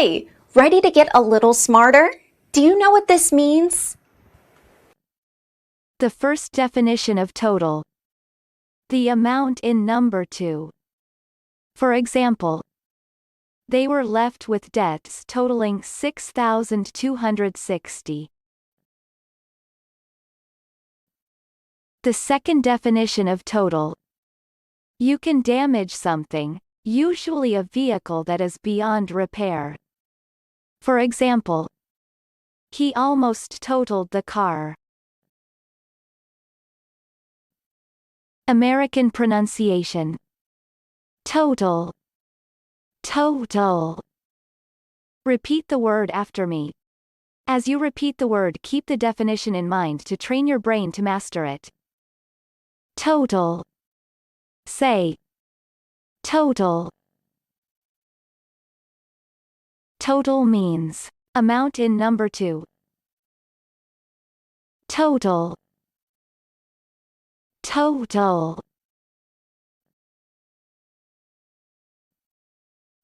Hi, ready to get a little smarter? Do you know what this means? The first definition of total. The amount in number two. For example, they were left with debts totaling 6,260. The second definition of total. You can damage something, usually a vehicle that is beyond repair. For example, he almost totaled the car. American pronunciation. Total. Total. Repeat the word after me. As you repeat the word, keep the definition in mind to train your brain to master it. Total. Say. Total. Total means amount in number two. Total. Total.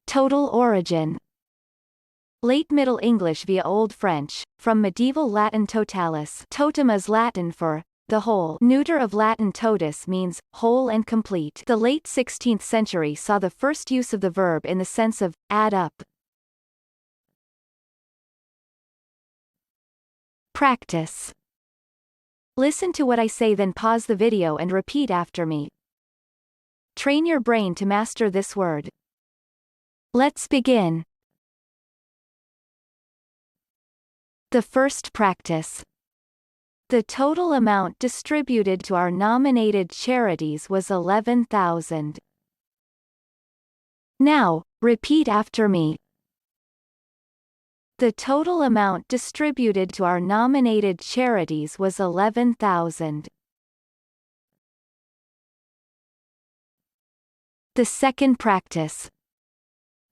Total origin. Late Middle English via Old French, from medieval Latin totalis. Totum is Latin for the whole. Neuter of Latin totus means whole and complete. The late 16th century saw the first use of the verb in the sense of add up. Practice. Listen to what I say, then pause the video and repeat after me. Train your brain to master this word. Let's begin. The first practice. The total amount distributed to our nominated charities was 11,000. Now, repeat after me. The total amount distributed to our nominated charities was 11,000. The second practice.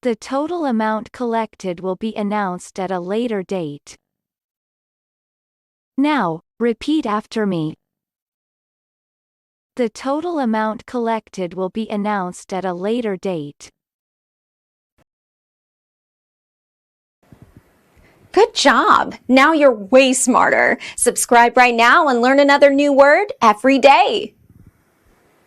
The total amount collected will be announced at a later date. Now, repeat after me. The total amount collected will be announced at a later date. Good job! Now you're way smarter. Subscribe right now and learn another new word every day.